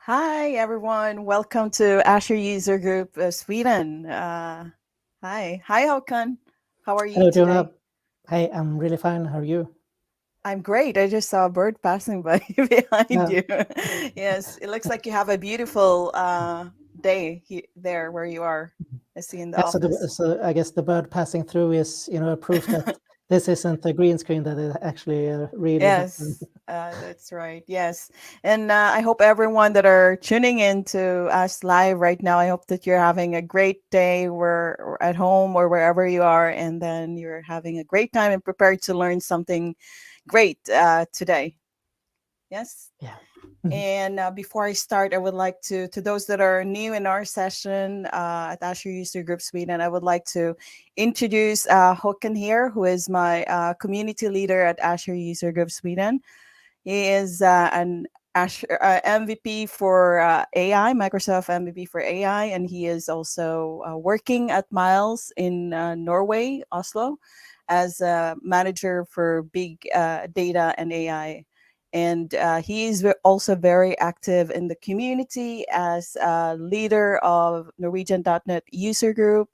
Hi, everyone. Welcome to Azure User Group Sweden. Hi, Håkan. How are you Hello, Jonah. today? Hey, I'm really fine. How are you? I'm great. I just saw a bird passing by behind Yeah, you. Yes, it looks like you have a beautiful day there where you are. I see in the yeah. So, office. I guess the bird passing through is, a proof that this isn't a green screen, that it actually really happened. Yes, that's right. Yes. And I hope everyone that are tuning in to us live right now, I hope that you're having a great day or at home or wherever you are, and then you're having a great time and prepared to learn something great today. Yes. Yeah. And before I start, I would like to those that are new in our session at Azure User Group Sweden, I would like to introduce Håkan here, who is my community leader at Azure User Group Sweden. He is an Azure, MVP for AI, Microsoft MVP for AI, and he is also working at Miles in Norway, Oslo, as a manager for big data and AI. And he is also very active in the community as a leader of Norwegian.net user group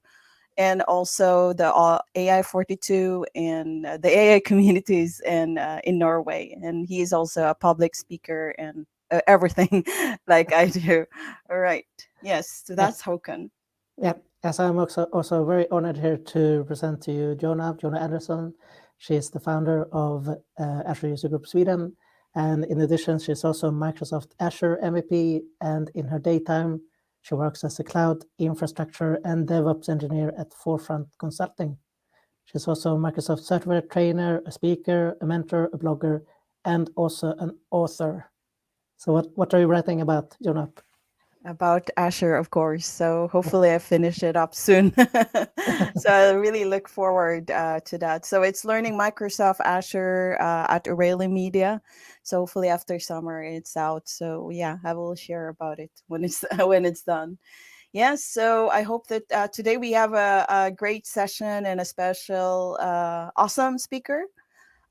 and also the AI 42 and the AI communities in Norway. And he is also a public speaker and everything like I do. All right. Yes. So Yeah. that's Håkan. Yeah. As I'm also very honored here to present to you Jonah Anderson. She's the founder of Azure User Group Sweden. And in addition, she's also Microsoft Azure MVP. And in her daytime, she works as a cloud infrastructure and DevOps engineer at Forefront Consulting. She's also a Microsoft certified trainer, a speaker, a mentor, a blogger, and also an author. So what are you writing about, Jonah? About Azure, of course. So hopefully I finish it up soon. So I really look forward to that. So it's learning Microsoft Azure at O'Reilly Media. So hopefully after summer it's out. So yeah, I will share about it when it's when it's done. Yes. So I hope that today we have a great session and a special awesome speaker.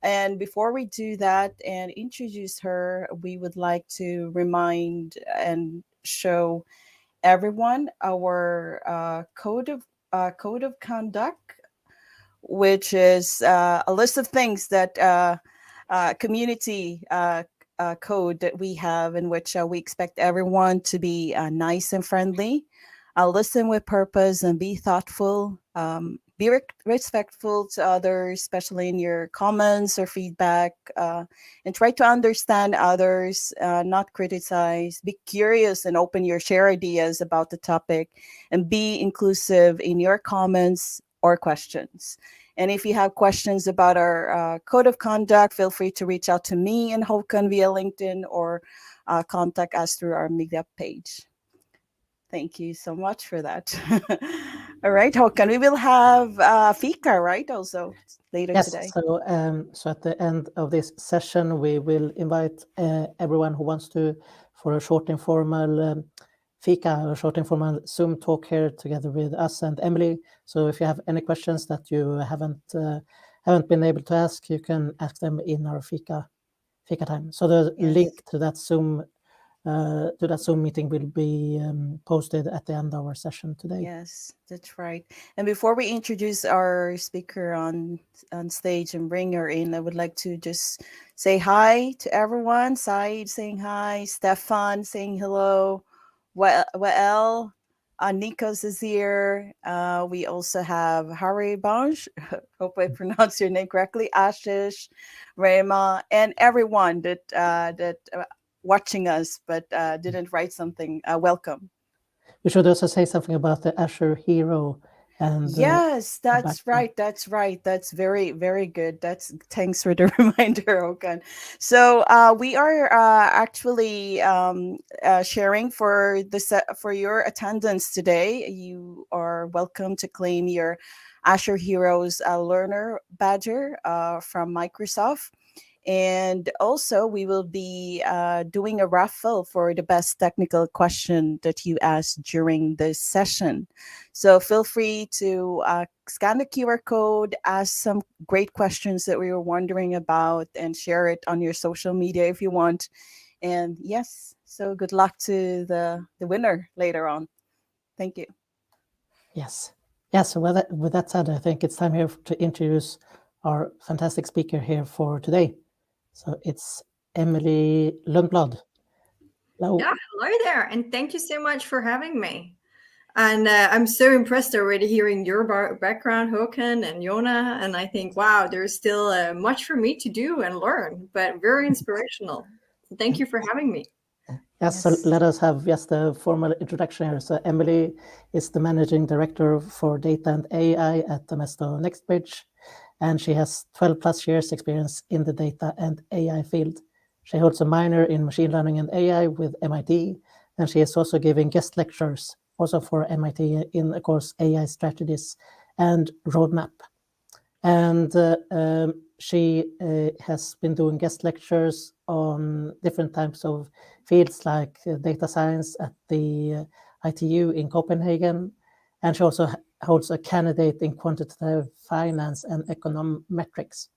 And before we do that and introduce her, we would like to remind and show everyone our code of conduct, which is a list of things that community code that we have, in which we expect everyone to be nice and friendly, listen with purpose, and be thoughtful. Be respectful to others, especially in your comments or feedback, and try to understand others, not criticize. Be curious and open your share ideas about the topic, and be inclusive in your comments or questions. And if you have questions about our code of conduct, feel free to reach out to me and Håkan via LinkedIn or contact us through our Meetup page. Thank you so much for that. All right, Håkan, we will have Fika, right? Also later Yes. today. So at the end of this session, we will invite everyone who wants to for a short informal fika, a short informal Zoom talk here together with us and Emilie. So if you have any questions that you haven't been able to ask, you can ask them in our fika time. So the Yes. link to that Zoom meeting will be posted at the end of our session today. Yes, that's right. And before we introduce our speaker on stage and bring her in, I would like to just say hi to everyone. Said saying hi, Stefan saying hello, Wael, Nikos is here. We also have Hari Banj. Hope I pronounced your name correctly. Ashish, Rema, and everyone that watching us but didn't write something. Welcome. We should also say something about the Azure Hero and Yes, our that's background. right. That's right. That's very, very good. That's thanks for the reminder, Okan. So we are actually sharing for for your attendance today. You are welcome to claim your Azure Heroes Learner Badger from Microsoft. And also, we will be doing a raffle for the best technical question that you asked during this session. So feel free to scan the QR code, ask some great questions that we were wondering about, and share it on your social media if you want. And yes, so good luck to the winner later on. Thank you. Yes. So with that said, I think it's time here to introduce our fantastic speaker here for today. So it's Emilie Lundblad. Hello. Yeah, hello there, and thank you so much for having me. And I'm so impressed already hearing your background, Håkan and Jona, and I think, wow, there's still much for me to do and learn, but very inspirational. So thank you for having me. Yes, so let us have just a formal introduction here. So Emilie is the Managing Director for Data and AI at Amesto Nextbridge, and she has 12 plus years experience in the data and AI field. She holds a minor in machine learning and AI with MIT, and she is also giving guest lectures also for MIT in, of course, AI strategies and roadmap. And she has been doing guest lectures on different types of fields like data science at the ITU in Copenhagen. And she also holds a candidate in quantitative finance and econometrics.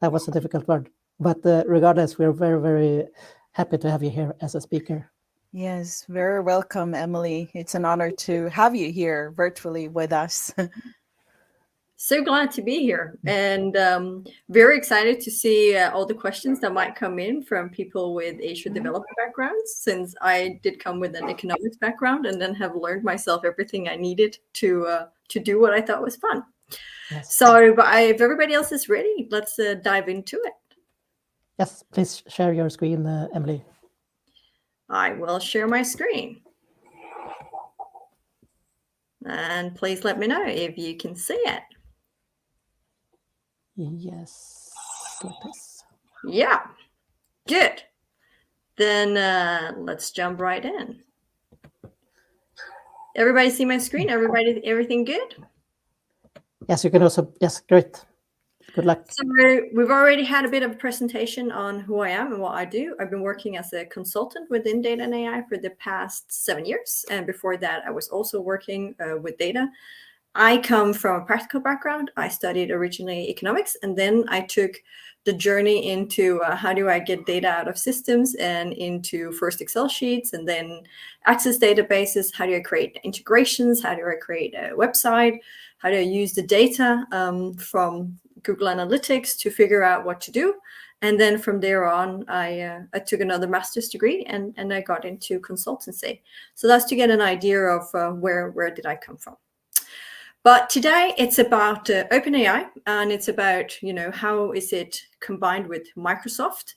That was a difficult word. But regardless, we're very, very happy to have you here as a speaker. Yes, very welcome, Emilie. It's an honor to have you here virtually with us. So glad to be here, and very excited to see all the questions that might come in from people with Azure developer backgrounds, since I did come with an economics background and then have learned myself everything I needed to do what I thought was fun. Yes. So if everybody else is ready, let's dive into it. Yes, please share your screen, Emilie. I will share my screen. And please let me know if you can see it. Yes, like this. Yeah, good. Then let's jump right in. Everybody see my screen? Everything good? Yes, you can also, yes, great. Good luck. So we've already had a bit of a presentation on who I am and what I do. I've been working as a consultant within data and AI for the past 7 years. And before that, I was also working with data. I come from a practical background. I studied originally economics, and then I took the journey into how do I get data out of systems and into first Excel sheets and then access databases. How do I create integrations? How do I create a website? How do I use the data from Google Analytics to figure out what to do? And then from there on, I took another master's degree and I got into consultancy. So that's to get an idea of where did I come from. But today it's about OpenAI, and it's about, how is it combined with Microsoft,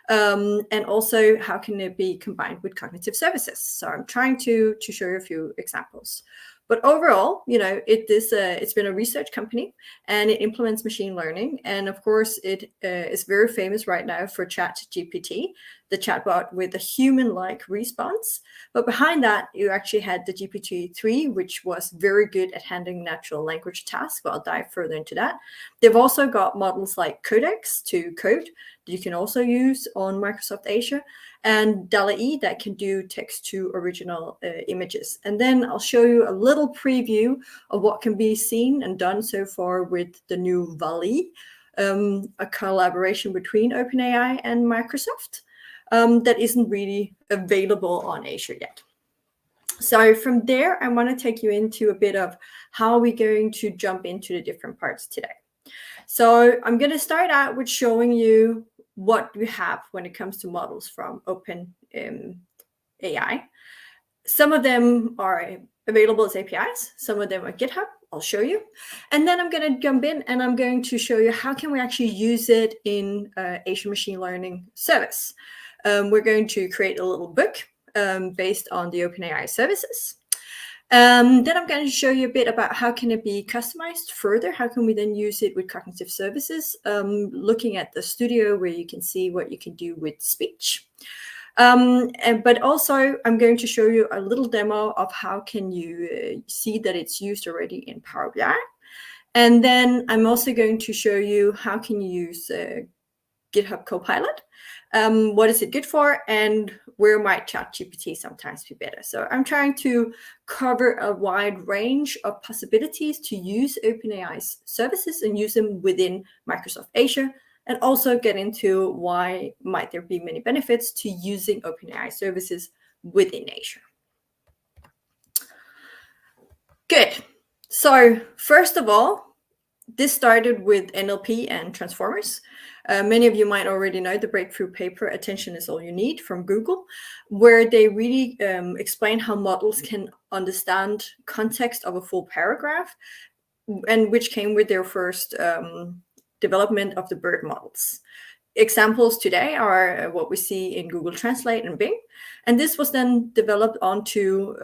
and also how can it be combined with cognitive services. So I'm trying to show you a few examples. But overall, it's been a research company, and it implements machine learning. And of course, it is very famous right now for ChatGPT, the chatbot with a human-like response. But behind that, you actually had the GPT-3, which was very good at handling natural language tasks. But I'll dive further into that. They've also got models like Codex to code that you can also use on Microsoft Azure, and Dallé that can do text to original images. And then I'll show you a little preview of what can be seen and done so far with the new Vallé, a collaboration between OpenAI and Microsoft that isn't really available on Azure yet. So from there, I want to take you into a bit of how we're going to jump into the different parts today. So I'm going to start out with showing you what we have when it comes to models from OpenAI. Some of them are available as APIs. Some of them are GitHub. I'll show you. And then I'm going to jump in and I'm going to show you how can we actually use it in Azure Machine Learning Service. We're going to create a little book based on the OpenAI services. Then I'm going to show you a bit about how can it be customized further. How can we then use it with cognitive services? Looking at the studio where you can see what you can do with speech. But also I'm going to show you a little demo of how can you see that it's used already in Power BI. And then I'm also going to show you how can you use GitHub Copilot. What is it good for, and where might ChatGPT sometimes be better? So I'm trying to cover a wide range of possibilities to use OpenAI's services and use them within Microsoft Azure and also get into why might there be many benefits to using OpenAI services within Azure. Good. So first of all, this started with NLP and Transformers. Many of you might already know the breakthrough paper, Attention is All You Need, from Google, where they really explain how models can understand context of a full paragraph, and which came with their first development of the BERT models. Examples today are what we see in Google Translate and Bing. And this was then developed onto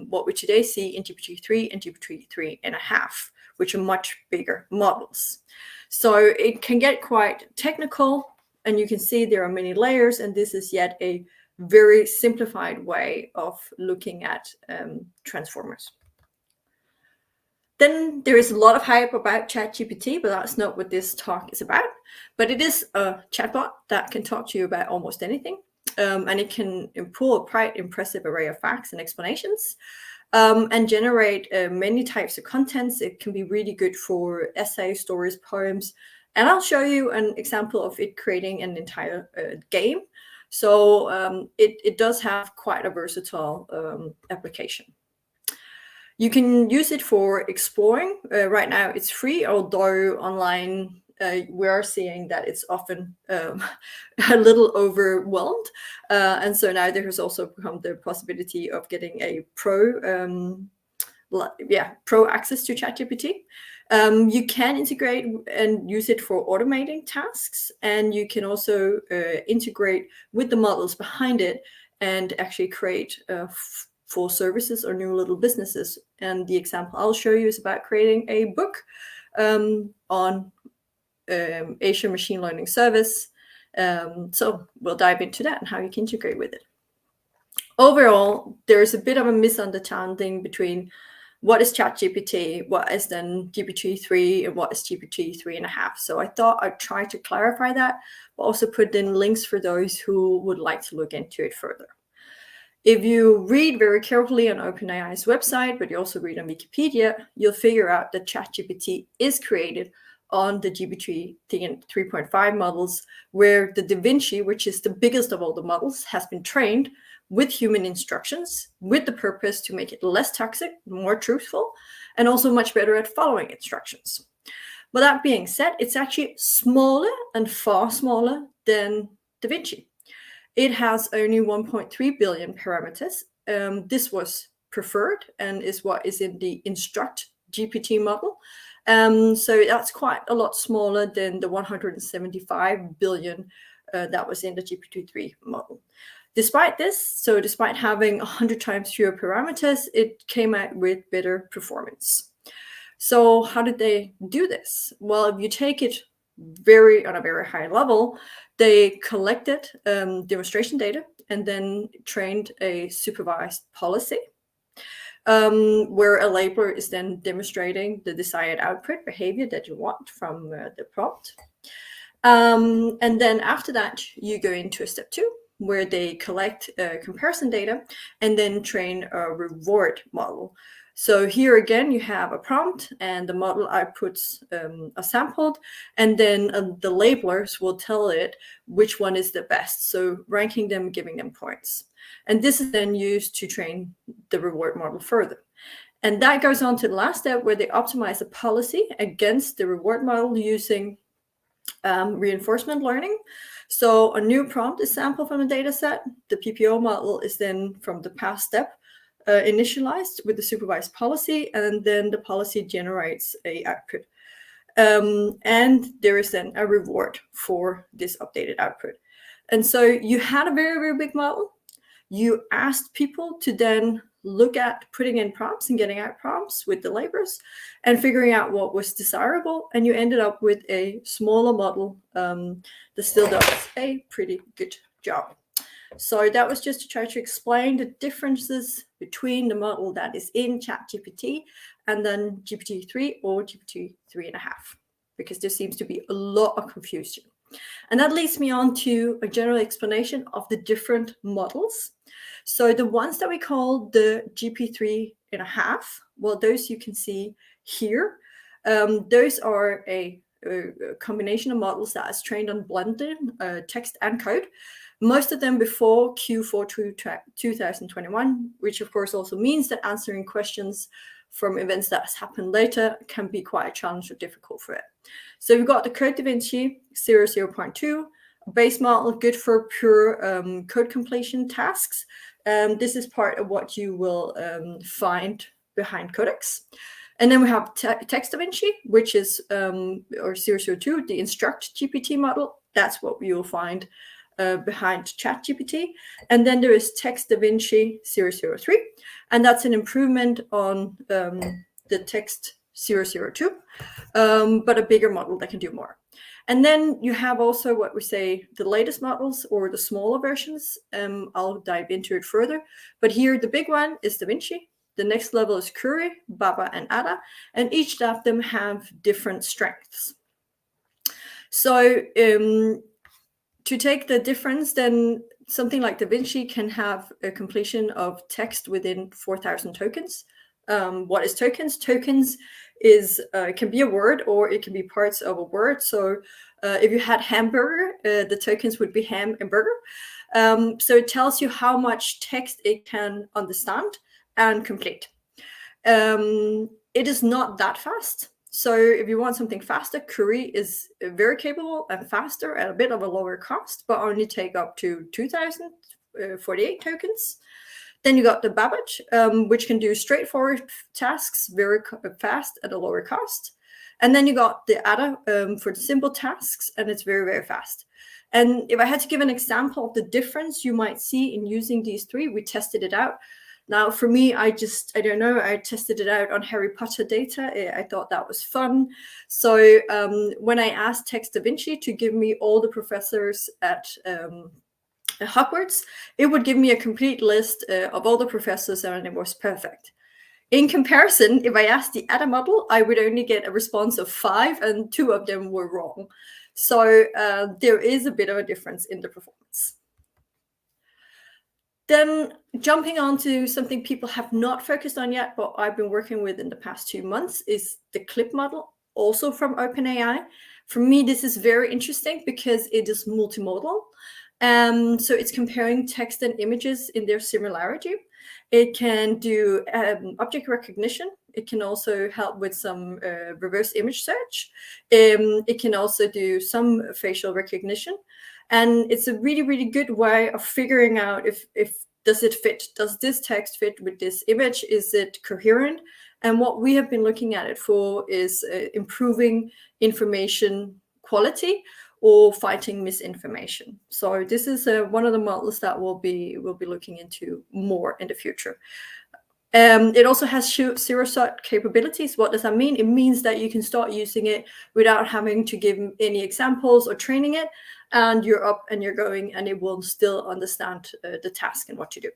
what we today see in GPT-3 and GPT-3.5, which are much bigger models. So it can get quite technical, and you can see there are many layers, and this is yet a very simplified way of looking at transformers. Then there is a lot of hype about ChatGPT, but that's not what this talk is about. But it is a chatbot that can talk to you about almost anything, and it can pull a quite impressive array of facts and explanations, and generate many types of contents. It can be really good for essays, stories, poems, and I'll show you an example of it creating an entire game. So it does have quite a versatile application. You can use it for exploring. Right now it's free, although online we are seeing that it's often a little overwhelmed. And so now there has also become the possibility of getting a pro access to ChatGPT. You can integrate and use it for automating tasks, and you can also integrate with the models behind it and actually create full services or new little businesses. And the example I'll show you is about creating a book on Azure Machine Learning Service. So we'll dive into that and how you can integrate with it. Overall, there's a bit of a misunderstanding between what is ChatGPT, what is then GPT-3, and what is GPT-3.5. So I thought I'd try to clarify that, but also put in links for those who would like to look into it further. If you read very carefully on OpenAI's website, but you also read on Wikipedia, you'll figure out that ChatGPT is created on the GPT 3.5 models, where the Da Vinci, which is the biggest of all the models, has been trained with human instructions, with the purpose to make it less toxic, more truthful, and also much better at following instructions. But that being said, it's actually smaller and far smaller than Da Vinci. It has only 1.3 billion parameters. This was preferred and is what is in the Instruct GPT model. So that's quite a lot smaller than the 175 billion that was in the GPT-3 model. Despite this, so despite having 100 times fewer parameters, it came out with better performance. So how did they do this? Well, if you take it on a very high level, they collected demonstration data and then trained a supervised policy, where a labeler is then demonstrating the desired output behavior that you want from the prompt. And then after that, you go into a step 2, where they collect comparison data and then train a reward model. So here again, you have a prompt and the model outputs are sampled, and then the labelers will tell it which one is the best. So ranking them, giving them points. And this is then used to train the reward model further. And that goes on to the last step, where they optimize a policy against the reward model using reinforcement learning. So a new prompt is sampled from the data set. The PPO model is then from the past step initialized with the supervised policy, and then the policy generates a output. And there is then a reward for this updated output. And so you had a very, very big model. You asked people to then look at putting in prompts and getting out prompts with the labels and figuring out what was desirable. And you ended up with a smaller model that still does a pretty good job. So that was just to try to explain the differences between the model that is in ChatGPT and then GPT-3 or GPT-3.5, because there seems to be a lot of confusion. And that leads me on to a general explanation of the different models. So the ones that we call the GPT-3.5, well, those you can see here. Those are a a combination of models that is trained on blended text and code. Most of them before Q4 2021, which of course also means that answering questions from events that has happened later can be quite a challenge or difficult for it. So we've got the Code DaVinci 0.2, a base model good for pure code completion tasks. This is part of what you will find behind Codex. And then we have Text DaVinci, which is, or 0.2, the Instruct GPT model. That's what you'll find behind ChatGPT. And then there is Text DaVinci 0.3, and that's an improvement on the Text 0.2, but a bigger model that can do more. And then you have also what we say the latest models or the smaller versions. I'll dive into it further. But here the big one is DaVinci. The next level is Curie, Baba, and Ada, and each of them have different strengths. So to take the difference, then something like DaVinci can have a completion of text within 4,000 tokens. What is tokens? Tokens is can be a word or it can be parts of a word. So if you had hamburger, the tokens would be ham and burger. So it tells you how much text it can understand and complete. It is not that fast. So if you want something faster, Curie is very capable and faster at a bit of a lower cost, but only take up to 2,048 tokens. Then you got the Babbage, which can do straightforward tasks very fast at a lower cost. And then you got the Ada for the simple tasks, and it's very, very fast. And if I had to give an example of the difference you might see in using these three, we tested it out. Now, for me, I don't know, I tested it out on Harry Potter data. I thought that was fun. So when I asked Text DaVinci to give me all the professors at Hogwarts, it would give me a complete list of all the professors, and it was perfect. In comparison, if I asked the Ada model, I would only get a response of 5, and 2 of them were wrong. So there is a bit of a difference in the performance. Then jumping on to something people have not focused on yet, but I've been working with in the past 2 months, is the CLIP model, also from OpenAI. For me, this is very interesting because it is multimodal. So it's comparing text and images in their similarity. It can do object recognition. It can also help with some reverse image search. It can also do some facial recognition. And it's a really, really good way of figuring out if does it fit? Does this text fit with this image? Is it coherent? And what we have been looking at it for is improving information quality or fighting misinformation. So this is one of the models that we'll be looking into more in the future. It also has zero-shot capabilities. What does that mean? It means that you can start using it without having to give any examples or training it, and you're up and you're going, and it will still understand the task and what to do.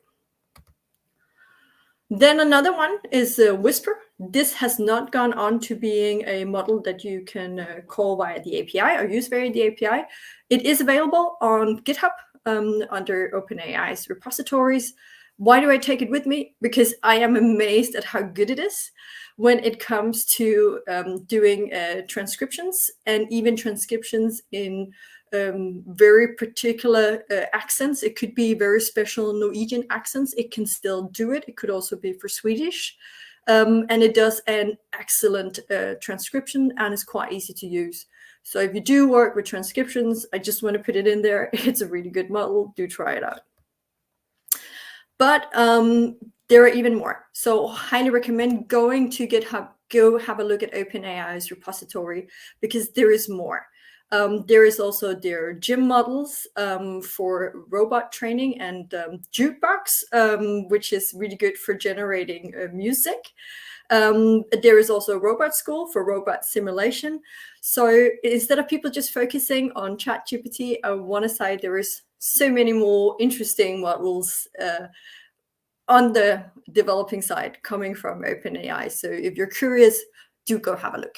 Then another one is Whisper. This has not gone on to being a model that you can call via the API or use via the API. It is available on GitHub under OpenAI's repositories. Why do I take it with me? Because I am amazed at how good it is when it comes to doing transcriptions, and even transcriptions in very particular accents. It could be very special Norwegian accents. It can still do it. It could also be for Swedish. And it does an excellent transcription, and it's quite easy to use. So if you do work with transcriptions, I just want to put it in there. It's a really good model. Do try it out. But there are even more. So highly recommend going to GitHub, go have a look at OpenAI's repository, because there is more. There is also their gym models for robot training, and Jukebox, which is really good for generating music. There is also a robot school for robot simulation. So instead of people just focusing on ChatGPT, I want to say there is so many more interesting models on the developing side coming from OpenAI. So if you're curious, do go have a look.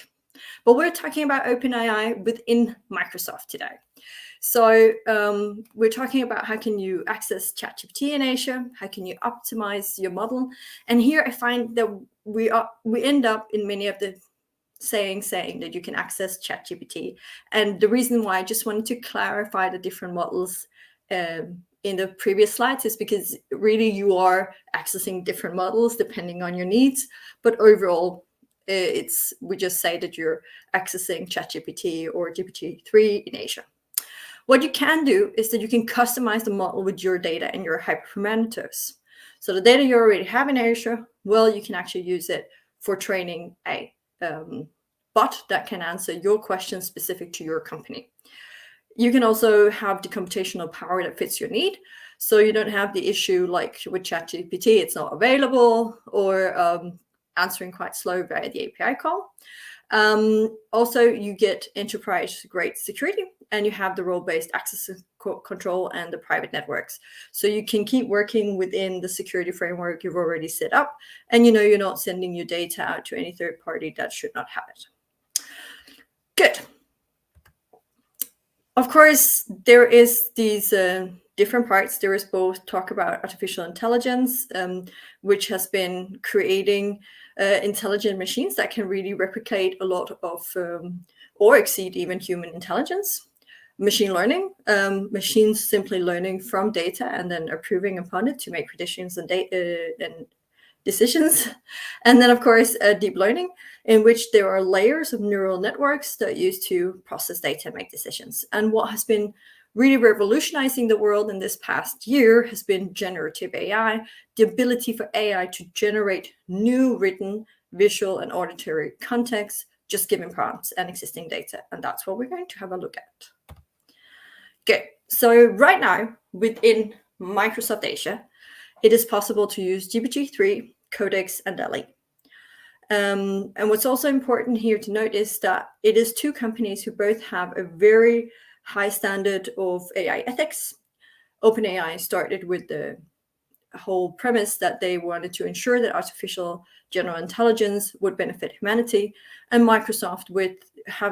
But we're talking about OpenAI within Microsoft today. So we're talking about how can you access ChatGPT in Azure, how can you optimize your model. And here I find that we end up in many of the saying that you can access ChatGPT. And the reason why I just wanted to clarify the different models in the previous slides is because really you are accessing different models depending on your needs. But overall, we just say that you're accessing ChatGPT or GPT-3 in Azure. What you can do is that you can customize the model with your data and your hyperparameters. So the data you already have in Azure, well, you can actually use it for training a bot that can answer your questions specific to your company. You can also have the computational power that fits your need. So you don't have the issue like with ChatGPT, it's not available, or answering quite slow via the API call. Also, you get enterprise-grade security, and you have the role-based access control and the private networks. So you can keep working within the security framework you've already set up, and you know you're not sending your data out to any third party that should not have it. Good. Of course, there is these different parts. There is both talk about artificial intelligence, which has been creating intelligent machines that can really replicate a lot of or exceed even human intelligence. Machine learning, machines simply learning from data and then improving upon it to make predictions and decisions. And then, of course, deep learning, in which there are layers of neural networks that are used to process data and make decisions. And what has been really revolutionizing the world in this past year has been generative AI, the ability for AI to generate new written, visual, and auditory context, just given prompts and existing data. And that's what we're going to have a look at. Good. So right now, within Microsoft Azure, it is possible to use GPT-3, Codex, and Dallé. And what's also important here to note is that it is two companies who both have a very high standard of AI ethics. OpenAI started with the whole premise that they wanted to ensure that artificial general intelligence would benefit humanity, and Microsoft with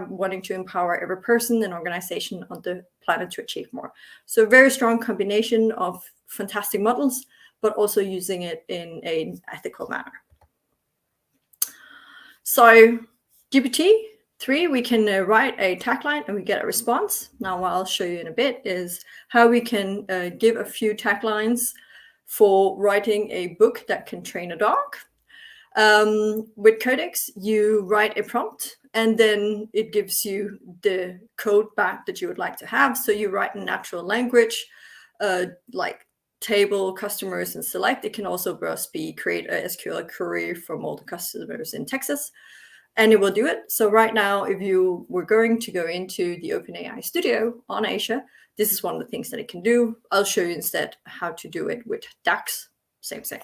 wanting to empower every person and organization on the planet to achieve more. So a very strong combination of fantastic models, but also using it in an ethical manner. So GPT-3, we can write a tagline and we get a response. Now what I'll show you in a bit is how we can give a few taglines for writing a book that can train a dog. With Codex, you write a prompt and then it gives you the code back that you would like to have. So you write in natural language, like table, customers, and select. It can also create a SQL query from all the customers in Texas, and it will do it. So right now, if you were going to go into the OpenAI Studio on Azure, this is one of the things that it can do. I'll show you instead how to do it with DAX, same thing.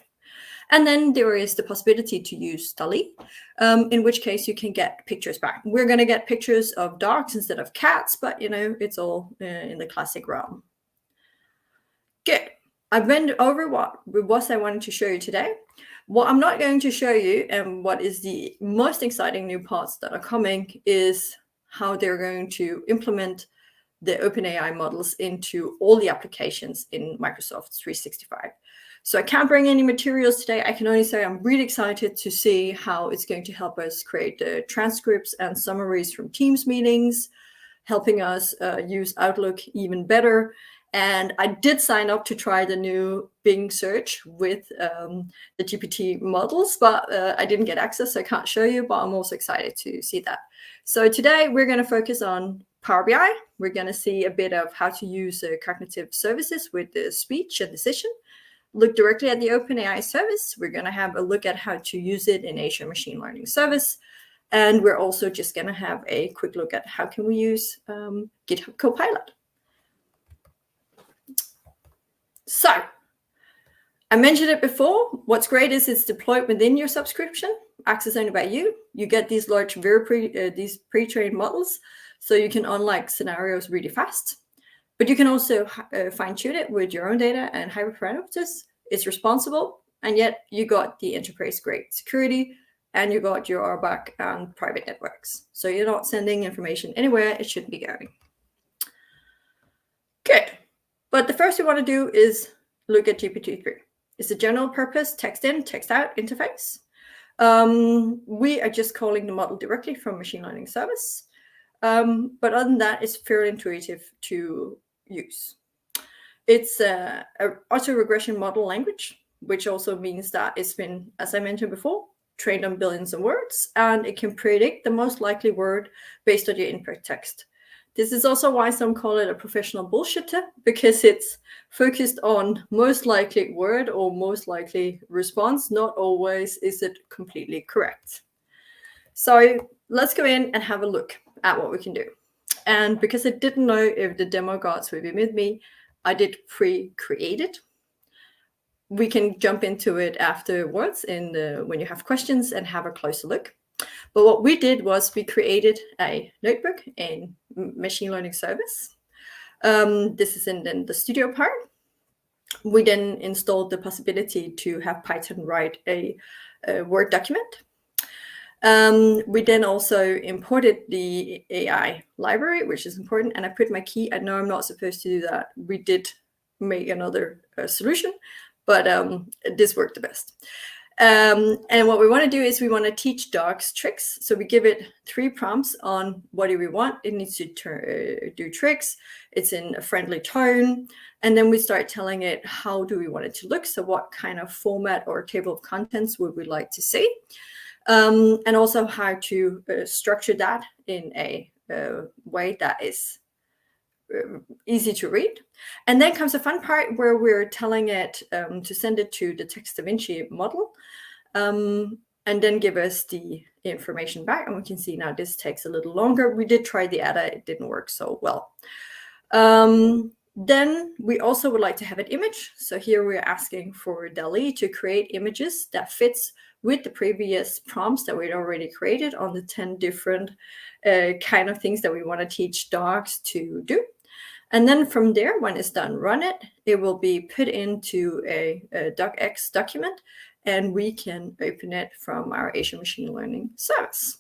And then there is the possibility to use Dallé, in which case you can get pictures back. We're going to get pictures of dogs instead of cats, but you know, it's all in the classic realm. Good. I've been over what I wanted to show you today. What I'm not going to show you, and what is the most exciting new parts that are coming, is how they're going to implement the OpenAI models into all the applications in Microsoft 365. So I can't bring any materials today. I can only say I'm really excited to see how it's going to help us create transcripts and summaries from Teams meetings, helping us use Outlook even better. And I did sign up to try the new Bing search with the GPT models, but I didn't get access, so I can't show you, but I'm also excited to see that. So today we're going to focus on Power BI. We're going to see a bit of how to use cognitive services with the speech and decision. Look directly at the OpenAI service. We're going to have a look at how to use it in Azure Machine Learning Service. And we're also just going to have a quick look at how can we use GitHub Copilot. So I mentioned it before. What's great is it's deployed within your subscription, accessed only by you. You get these large, these pre-trained models, so you can unlock scenarios really fast. But you can also fine-tune it with your own data and hyperparameters. It's responsible, and yet you got the enterprise-grade security, and you got your RBAC and private networks. So you're not sending information anywhere it shouldn't be going. Good. But the first we want to do is look at GPT-3. It's a general purpose text in, text out interface. We are just calling the model directly from machine learning service. But other than that, it's fairly intuitive to use. It's a auto-regression model language, which also means that it's been, as I mentioned before, trained on billions of words, and it can predict the most likely word based on your input text. This is also why some call it a professional bullshitter, because it's focused on most likely word or most likely response, not always is it completely correct. So let's go in and have a look at what we can do. And because I didn't know if the demo gods would be with me, I did pre-create it. We can jump into it afterwards when you have questions and have a closer look. But what we did was we created a notebook in machine learning service. This is in the studio part. We then installed the possibility to have Python write a Word document. We then also imported the AI library, which is important, and I put my key. I know I'm not supposed to do that. We did make another solution, but this worked the best. And what we want to do is we want to teach dogs tricks. So we give it 3 prompts on what do we want. It needs to do tricks. It's in a friendly tone. And then we start telling it how do we want it to look. So what kind of format or table of contents would we like to see? And also how to structure that in a way that is easy to read. And then comes the fun part where we're telling it to send it to the Text Da Vinci model and then give us the information back. And we can see now this takes a little longer. We did try the Ada, it didn't work so well. Then we also would like to have an image. So here we're asking for Dallé to create images that fits with the previous prompts that we'd already created on the 10 different kind of things that we want to teach dogs to do. And then from there, when it's done, run it. It will be put into a docx document, and we can open it from our Azure Machine Learning service.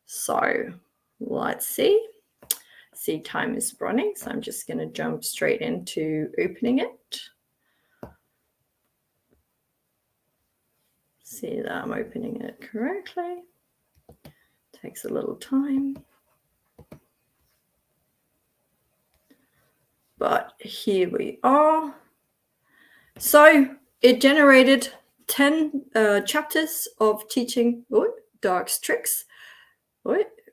So let's see. See, time is running, so I'm just going to jump straight into opening it. See that I'm opening it correctly. Takes a little time. But here we are. So it generated 10 chapters of teaching dogs tricks.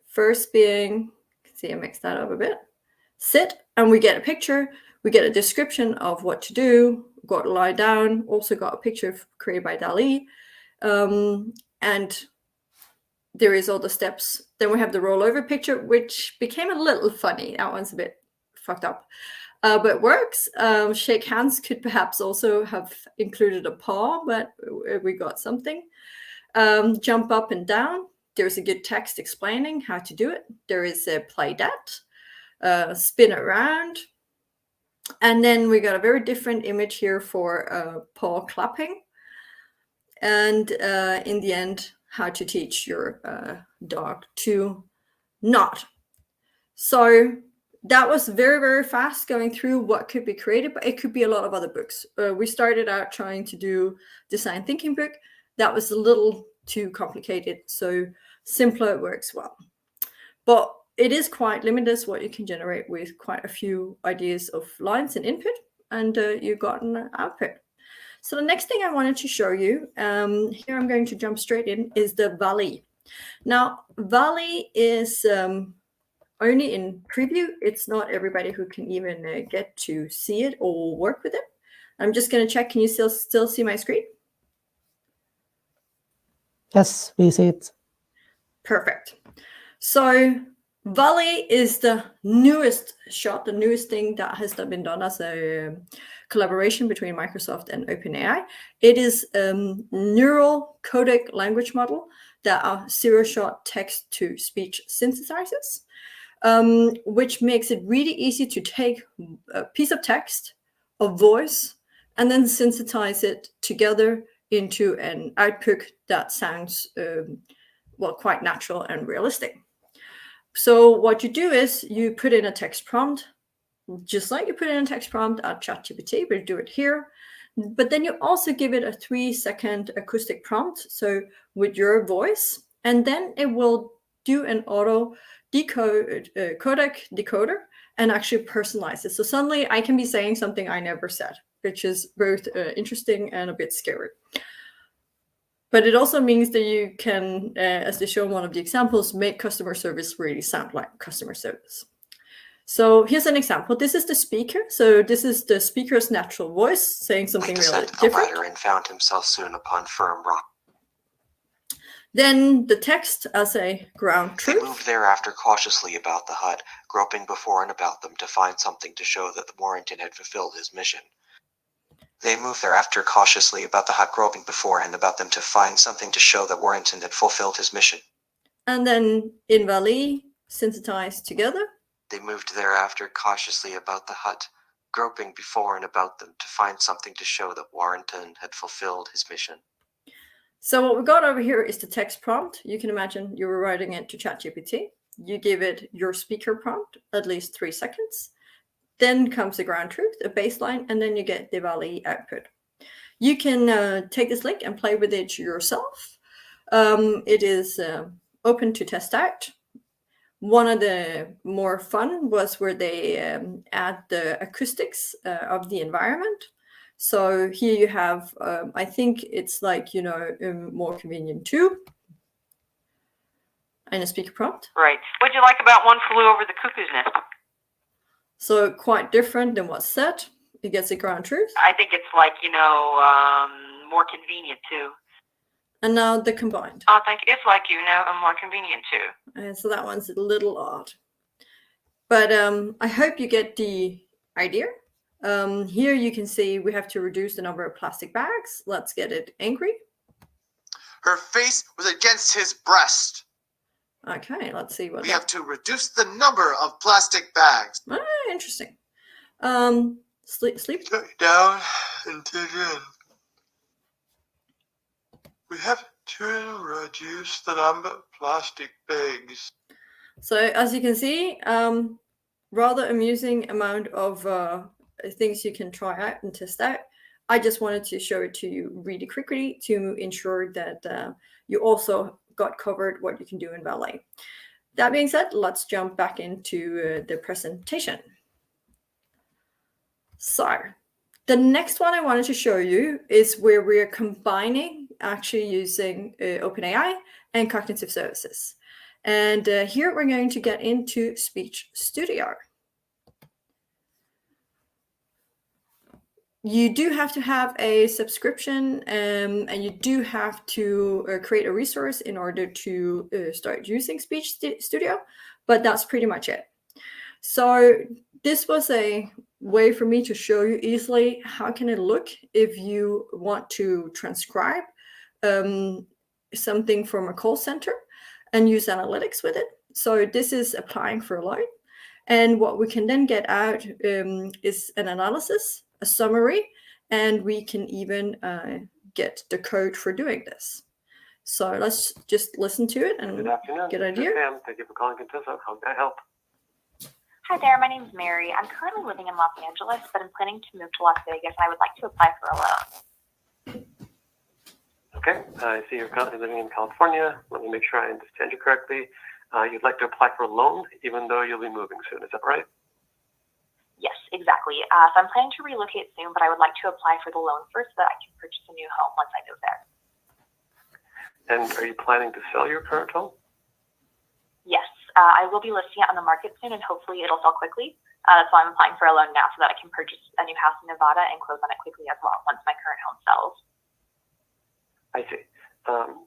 First being, see, I mixed that up a bit. Sit, and we get a picture. We get a description of what to do. Got to lie down. Also got a picture created by Dallé. And there is all the steps. Then we have the rollover picture, which became a little funny. That one's a bit fucked up. But it works. Shake hands could perhaps also have included a paw, but we got something. Jump up and down. There's a good text explaining how to do it. There is a play that. Spin it around. And then we got a very different image here for paw clapping. And in the end, how to teach your dog to nod. So that was very, very fast going through what could be created, but it could be a lot of other books. We started out trying to do design thinking book. That was a little too complicated, so simpler works well. But it is quite limited what you can generate with quite a few ideas of lines and input, and you got an output. So the next thing I wanted to show you, here I'm going to jump straight in, is the Vallé. Now, Vallé is only in preview. It's not everybody who can even get to see it or work with it. I'm just going to check. Can you still see my screen? Yes, we see it. Perfect. So Vallé is the newest shot, the newest thing that has been done as a collaboration between Microsoft and OpenAI. It is neural codec language model that are zero-shot text-to-speech synthesizers, which makes it really easy to take a piece of text, a voice, and then synthesize it together into an output that sounds, well, quite natural and realistic. So what you do is you put in a text prompt, just like you put in a text prompt at ChatGPT, but you do it here. But then you also give it a 3-second acoustic prompt, so with your voice, and then it will do an auto codec decoder and actually personalize it. So suddenly I can be saying something I never said, which is both interesting and a bit scary. But it also means that you can, as they show in one of the examples, make customer service really sound like customer service. So here's an example. This is the speaker. So this is the speaker's natural voice saying something really different. The ladder and found himself soon upon firm rock. Then the text as a ground truth. They moved thereafter cautiously about the hut, groping before and about them to find something to show that the Warrington had fulfilled his mission. They moved thereafter cautiously about the hut, groping before and about them to find something to show that Warrington had fulfilled his mission. And then in Vallé, synthesized together. They moved thereafter cautiously about the hut, groping before and about them to find something to show that Warrington had fulfilled his mission. So what we got over here is the text prompt. You can imagine you were writing it to ChatGPT. You give it your speaker prompt, at least 3 seconds. Then comes the ground truth, a baseline, and then you get the Vallé output. You can take this link and play with it yourself. It is open to test out. One of the more fun was where they add the acoustics of the environment. So here you have, I think it's like, more convenient too. And a speaker prompt. Right. What'd you like about One Flew Over the Cuckoo's Nest? So quite different than what's said. It gets a ground truth. I think it's like, more convenient too. And now the combined. I think it's like, and more convenient too. And so that one's a little odd. But I hope you get the idea. Here you can see we have to reduce the number of plastic bags. Let's get it angry. Her face was against his breast. Okay, let's see what we have to reduce the number of plastic bags. Interesting. Sleep. Down into the. We have to reduce the number of plastic bags. So as you can see, rather amusing amount of things you can try out and test out. I just wanted to show it to you really quickly to ensure that you also got covered what you can do in Vallé. That being said, let's jump back into the presentation. So the next one I wanted to show you is where we're combining actually using OpenAI and cognitive services. And here we're going to get into Speech Studio. You do have to have a subscription and you do have to create a resource in order to start using Speech Studio, but that's pretty much it. So this was a way for me to show you easily how can it look if you want to transcribe something from a call center and use analytics with it. So this is applying for a loan. And what we can then get out is an analysis, a summary, and we can even get the code for doing this. So let's just listen to it and get an idea. Sam, thank you for calling Contessa. How can I help? Hi there, my name is Mary. I'm currently living in Los Angeles, but I'm planning to move to Las Vegas. I would like to apply for a loan. Okay, I see you're currently living in California. Let me make sure I understand you correctly. You'd like to apply for a loan, even though you'll be moving soon. Is that right? Yes, exactly. So I'm planning to relocate soon, but I would like to apply for the loan first so that I can purchase a new home once I move there. And are you planning to sell your current home? Yes, I will be listing it on the market soon, and hopefully it'll sell quickly. That's why I'm applying for a loan now, so that I can purchase a new house in Nevada and close on it quickly as well once my current home sells. I see.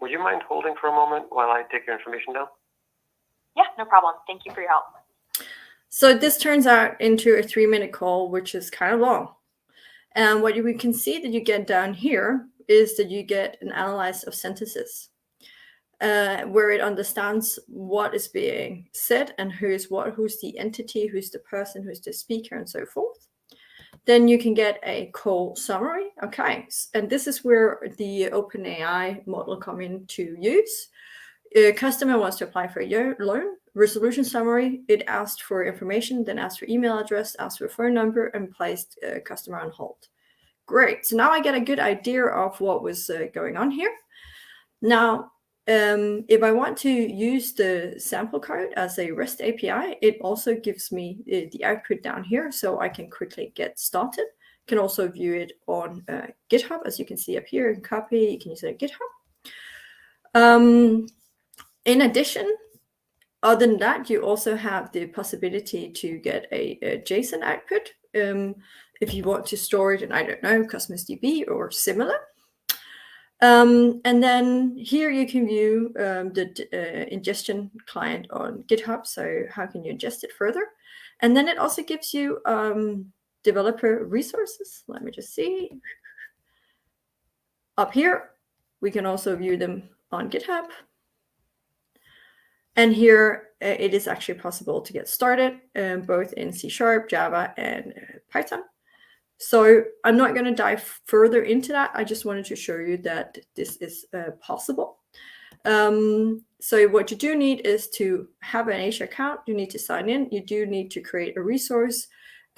Would you mind holding for a moment while I take your information down? Yeah, no problem. Thank you for your help. So this turns out into a 3-minute call, which is kind of long. And what we can see that you get down here is that you get an analysis of sentences, where it understands what is being said and who's the entity, who's the person, who's the speaker, and so forth. Then you can get a call summary. Okay, and this is where the OpenAI model come into use. A customer wants to apply for a loan. Resolution summary, it asked for information, then asked for email address, asked for phone number, and placed a customer on hold. Great. So now I get a good idea of what was going on here. Now, if I want to use the sample code as a REST API, it also gives me the output down here, so I can quickly get started. Can also view it on GitHub, as you can see up here. You can copy, you can use it at GitHub. In addition, other than that, you also have the possibility to get a JSON output if you want to store it in, I don't know, Cosmos DB or similar. And then here you can view the ingestion client on GitHub. So how can you ingest it further? And then it also gives you developer resources. Let me just see. Up here, we can also view them on GitHub. And here it is actually possible to get started both in C#, Java, and Python. So I'm not going to dive further into that. I just wanted to show you that this is possible. So what you do need is to have an Azure account. You need to sign in. You do need to create a resource.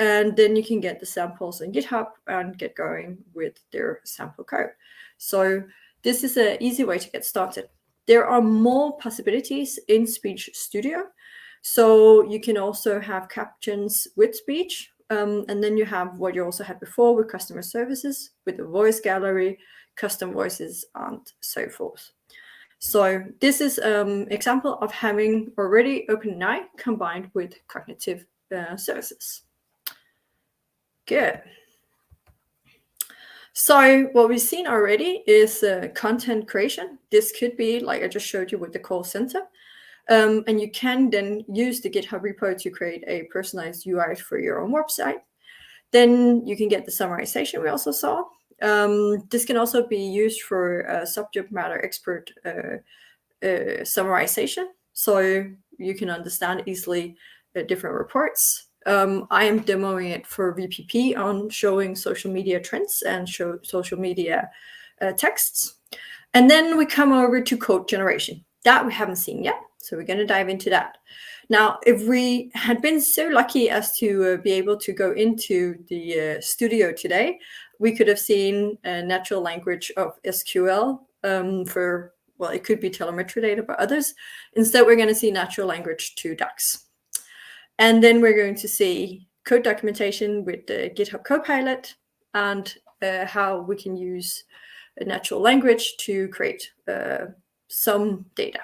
And then you can get the samples on GitHub and get going with their sample code. So this is an easy way to get started. There are more possibilities in Speech Studio. So you can also have captions with speech. And then you have what you also had before with customer services, with the voice gallery, custom voices, and so forth. So this is an example of having already OpenAI combined with cognitive services. Good. So what we've seen already is content creation. This could be, like I just showed you with the call center. And you can then use the GitHub repo to create a personalized UI for your own website. Then you can get the summarization we also saw. This can also be used for subject matter expert summarization. So you can understand easily different reports. I am demoing it for VPP on showing social media trends and show social media texts. And then we come over to code generation. That we haven't seen yet. So we're going to dive into that. Now, if we had been so lucky as to be able to go into the studio today, we could have seen a natural language of SQL for, well, it could be telemetry data, but others. Instead, we're going to see natural language to docs. And then we're going to see code documentation with the GitHub Copilot and how we can use a natural language to create some data.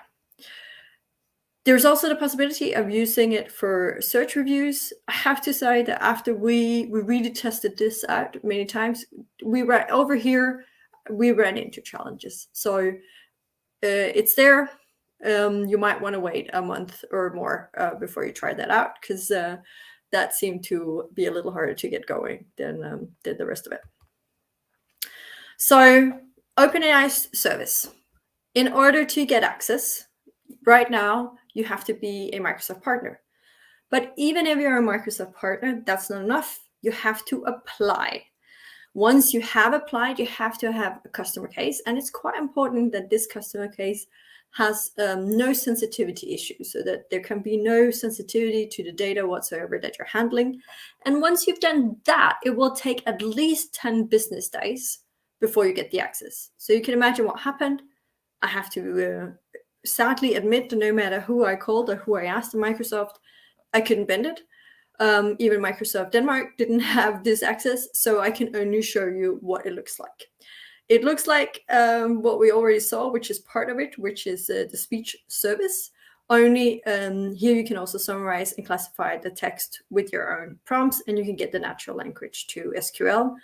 There's also the possibility of using it for search reviews. I have to say that after we really tested this out many times, we ran into challenges. So it's there. You might want to wait a month or more before you try that out, because that seemed to be a little harder to get going than the rest of it. So OpenAI's service. In order to get access, right now, you have to be a Microsoft partner. But even if you're a Microsoft partner, that's not enough. You have to apply. Once you have applied, you have to have a customer case. And it's quite important that this customer case has no sensitivity issues, so that there can be no sensitivity to the data whatsoever that you're handling. And once you've done that, it will take at least 10 business days before you get the access. So you can imagine what happened. I have to sadly admit that no matter who I called or who I asked in Microsoft, I couldn't bend it. Even Microsoft Denmark didn't have this access, so I can only show you what it looks like. It looks like what we already saw, which is part of it, which is the speech service. Only here you can also summarize and classify the text with your own prompts, and you can get the natural language to SQL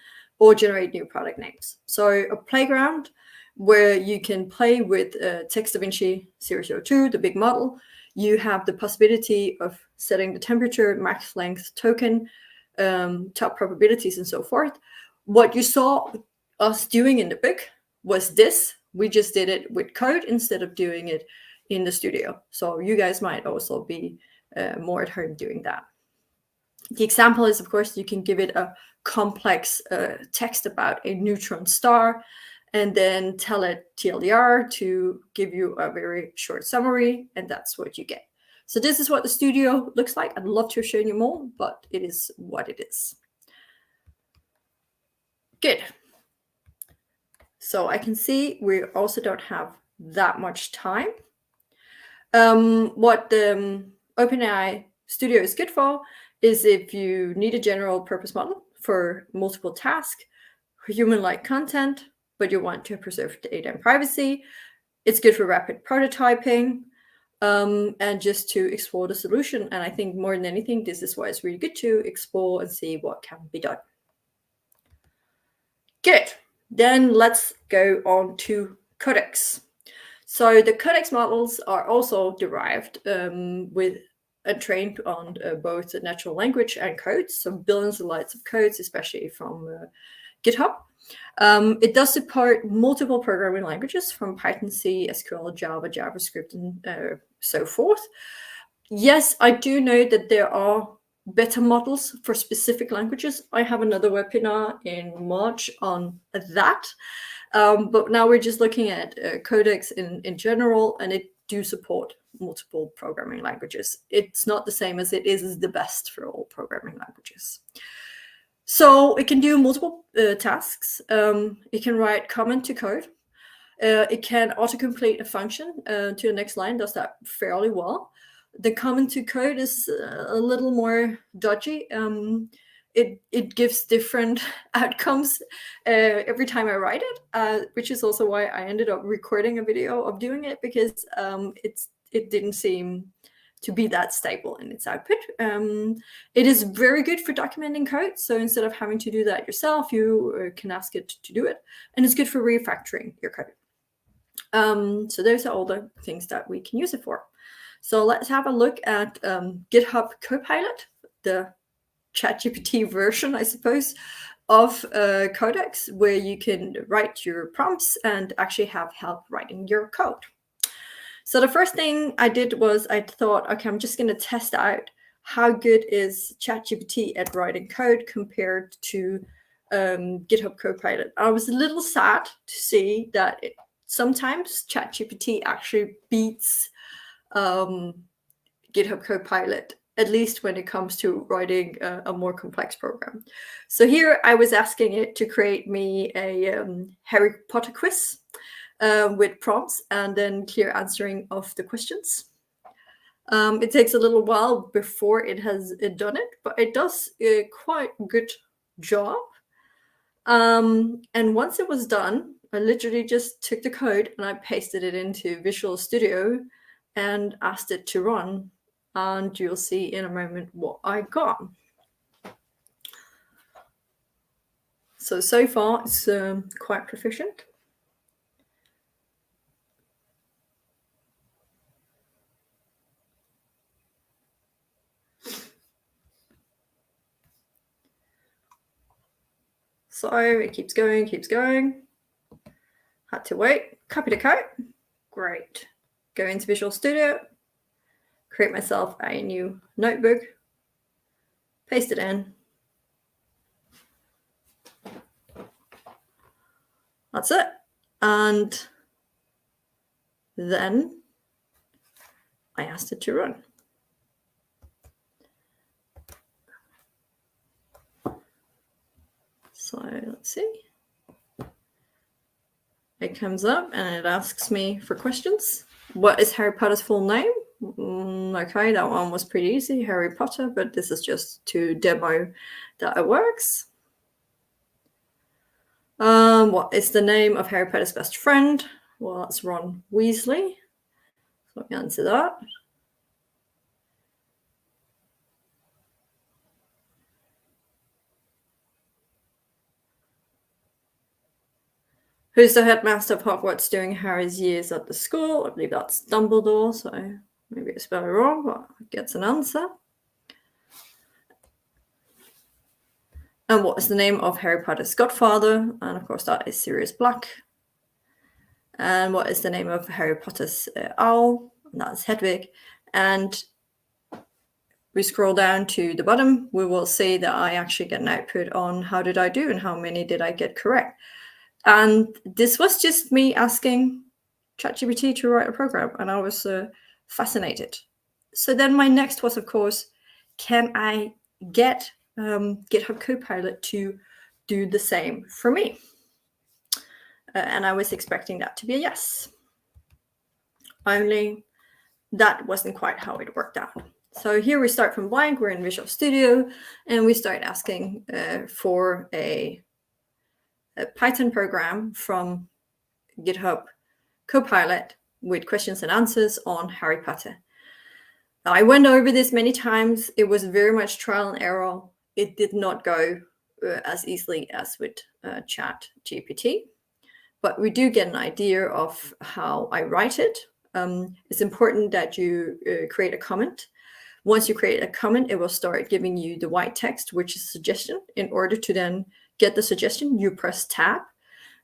or generate new product names. So a playground where you can play with TextDaVinci 002, the big model. You have the possibility of setting the temperature, max length token, top probabilities, and so forth. What you saw us doing in the book was this. We just did it with code instead of doing it in the studio. So you guys might also be more at home doing that. The example is, of course, you can give it a complex text about a neutron star, and then tell it TLDR to give you a very short summary, and that's what you get. So this is what the studio looks like. I'd love to show you more, but it is what it is. Good. So I can see we also don't have that much time. What the OpenAI Studio is good for is if you need a general purpose model for multiple tasks, human-like content, but you want to preserve data and privacy. It's good for rapid prototyping and just to explore the solution. And I think more than anything, this is why it's really good to explore and see what can be done. Good. Then let's go on to Codex. So the Codex models are also derived with and trained on both the natural language and codes, so billions of lines of codes, especially from GitHub. It does support multiple programming languages from Python, C, SQL, Java, JavaScript, and so forth. Yes, I do know that there are better models for specific languages. I have another webinar in March on that. But now we're just looking at Codex in general, and it do support multiple programming languages. It's not the same as it is the best for all programming languages. So it can do multiple tasks. It can write comment to code. It can autocomplete a function to the next line, does that fairly well. The comment to code is a little more dodgy. It gives different outcomes every time I write it, which is also why I ended up recording a video of doing it, because it didn't seem to be that stable in its output. It is very good for documenting code. So instead of having to do that yourself, you can ask it to do it. And it's good for refactoring your code. So those are all the things that we can use it for. So let's have a look at GitHub Copilot, the ChatGPT version, I suppose, of Codex, where you can write your prompts and actually have help writing your code. So the first thing I did was I thought, okay, I'm just going to test out how good is ChatGPT at writing code compared to GitHub Copilot. I was a little sad to see that sometimes ChatGPT actually beats GitHub Copilot, at least when it comes to writing a more complex program. So here I was asking it to create me a Harry Potter quiz with prompts and then clear answering of the questions. It takes a little while before it has done it, but it does a quite good job. And once it was done, I literally just took the code and I pasted it into Visual Studio and asked it to run. And you'll see in a moment what I got. So far, it's quite proficient. So it keeps going, keeps going. Had to wait. Copy the code. Great. Go into Visual Studio. Create myself a new notebook. Paste it in. That's it. And then I asked it to run. So let's see. It comes up and it asks me for questions. What is Harry Potter's full name? Okay, that one was pretty easy, Harry Potter, but this is just to demo that it works. What is the name of Harry Potter's best friend? Well, that's Ron Weasley. So let me answer that. Who's the headmaster of Hogwarts during Harry's years at the school? I believe that's Dumbledore, so maybe I spelled it wrong, but it gets an answer. And what is the name of Harry Potter's godfather? And of course, that is Sirius Black. And what is the name of Harry Potter's owl? And that's Hedwig. And we scroll down to the bottom, we will see that I actually get an output on how did I do and how many did I get correct. And this was just me asking ChatGPT to write a program, and I was fascinated. So then my next was, of course, can I get GitHub Copilot to do the same for me? And I was expecting that to be a yes. Only that wasn't quite how it worked out. So here we start from blank, we're in Visual Studio, and we start asking for a Python program from GitHub Copilot with questions and answers on Harry Potter. I went over this many times. It was very much trial and error. It did not go as easily as with Chat GPT, but we do get an idea of how I write it. It's important that you create a comment. Once you create a comment, it will start giving you the white text, which is a suggestion. In order to then get the suggestion, you press tab,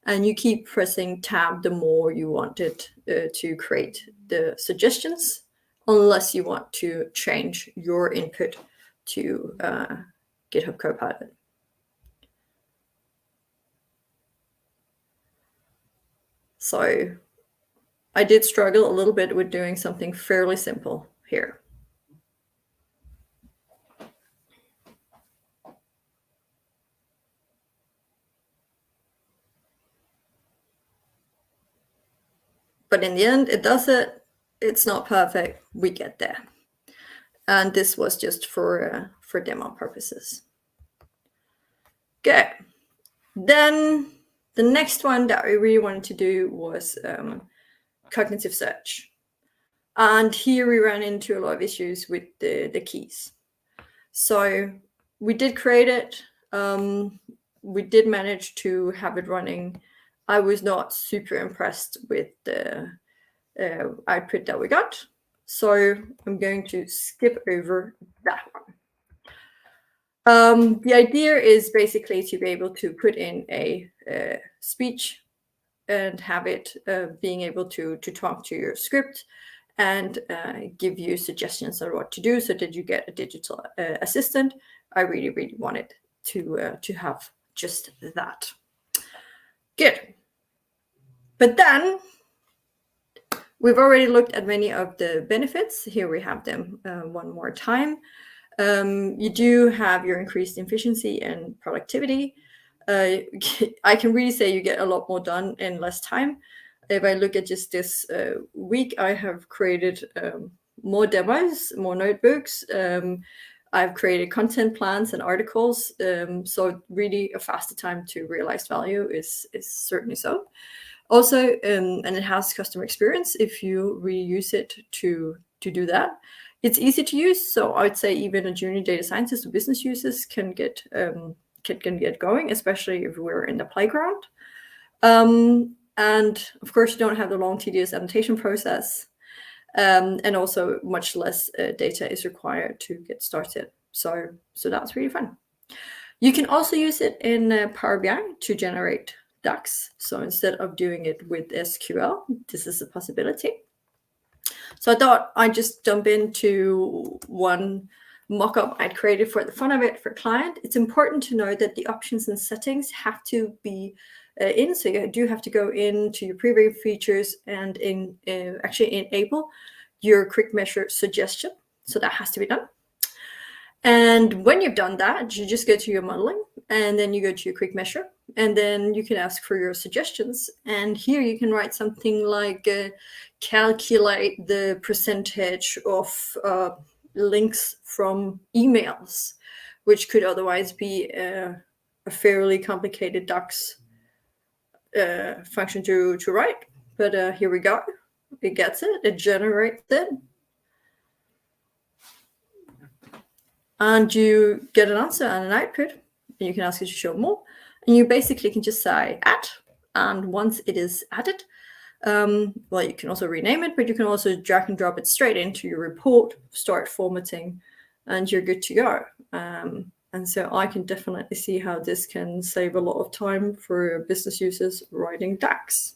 and you keep pressing tab the more you want it to create the suggestions, unless you want to change your input to GitHub Copilot. So I did struggle a little bit with doing something fairly simple here. But in the end, it does it. It's not perfect. We get there. And this was just for demo purposes. Good. Then the next one that we really wanted to do was cognitive search. And here we ran into a lot of issues with the keys. So we did create it. We did manage to have it running. I was not super impressed with the output that we got. So I'm going to skip over that one. The idea is basically to be able to put in a speech and have it being able to talk to your script and give you suggestions on what to do so that you get a digital assistant. I really, really wanted to have just that. Good. But then we've already looked at many of the benefits. Here we have them one more time. You do have your increased efficiency and productivity. I can really say you get a lot more done in less time. If I look at just this week, I have created more demos, more notebooks. I've created content plans and articles. So really a faster time to realize value is certainly so. Also, an enhanced customer experience if you reuse it to do that. It's easy to use, so I would say even a junior data scientist or business users can get going, especially if we're in the playground. And of course, you don't have the long, tedious annotation process, and also much less data is required to get started. So that's really fun. You can also use it in Power BI to generate DAX. So instead of doing it with SQL, this is a possibility. So I thought I'd just jump into one mockup I'd created for the fun of it for client. It's important to know that the options and settings have to be in. So you do have to go into your preview features and actually enable your quick measure suggestion. So that has to be done. And when you've done that, you just go to your modeling and then you go to your quick measure and then you can ask for your suggestions. And here you can write something like calculate the percentage of links from emails, which could otherwise be a fairly complicated DAX function to write. But here we go. It gets it. It generates it. And you get an answer and an output, and you can ask it to show more. And you basically can just say add, and once it is added, well, you can also rename it, but you can also drag and drop it straight into your report, start formatting, and you're good to go. And so I can definitely see how this can save a lot of time for business users writing DAX.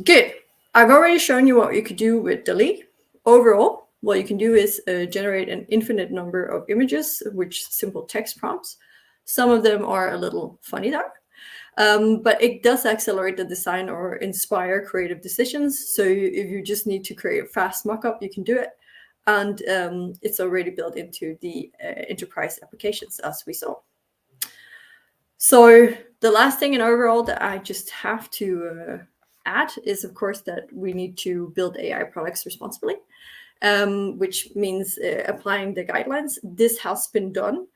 Good. I've already shown you what you could do with Dallé. Overall, what you can do is generate an infinite number of images, which simple text prompts. Some of them are a little funny though, but it does accelerate the design or inspire creative decisions. So if you just need to create a fast mockup, you can do it. and it's already built into the enterprise applications, as we saw. So the last thing and overall that I just have to add is, of course, that we need to build AI products responsibly, which means applying the guidelines. This has been done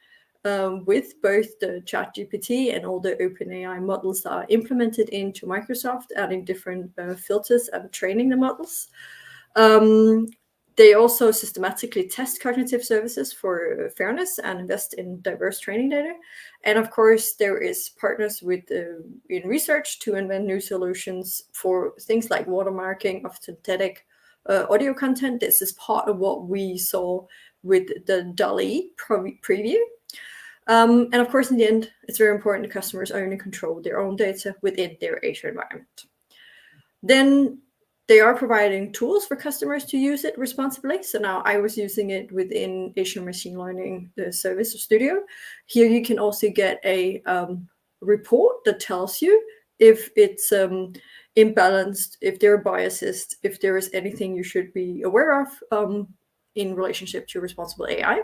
with both the ChatGPT and all the OpenAI models that are implemented into Microsoft, adding different filters and training the models. They also systematically test cognitive services for fairness and invest in diverse training data. And of course, there is partners with in research to invent new solutions for things like watermarking of synthetic audio content. This is part of what we saw with the Dallé preview. And of course, in the end, it's very important that customers own and control their own data within their Azure environment. Then they are providing tools for customers to use it responsibly. So now I was using it within Azure Machine Learning Service Studio. Here you can also get a report that tells you if it's imbalanced, if there are biases, if there is anything you should be aware of in relationship to responsible AI.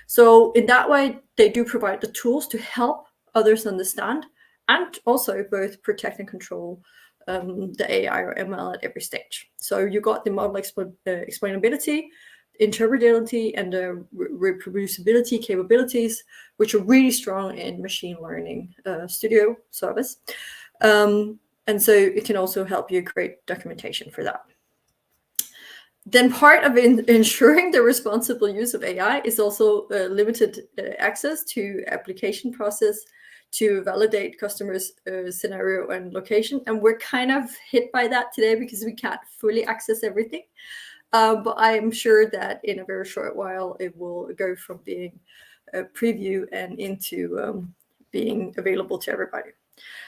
So in that way, they do provide the tools to help others understand and also both protect and control the AI or ML at every stage. So you got the model explainability, interpretability, and the reproducibility capabilities, which are really strong in machine learning studio service. And so it can also help you create documentation for that. Then part of ensuring the responsible use of AI is also limited access to application process to validate customers' scenario and location. And we're kind of hit by that today because we can't fully access everything. But I am sure that in a very short while, it will go from being a preview and into being available to everybody.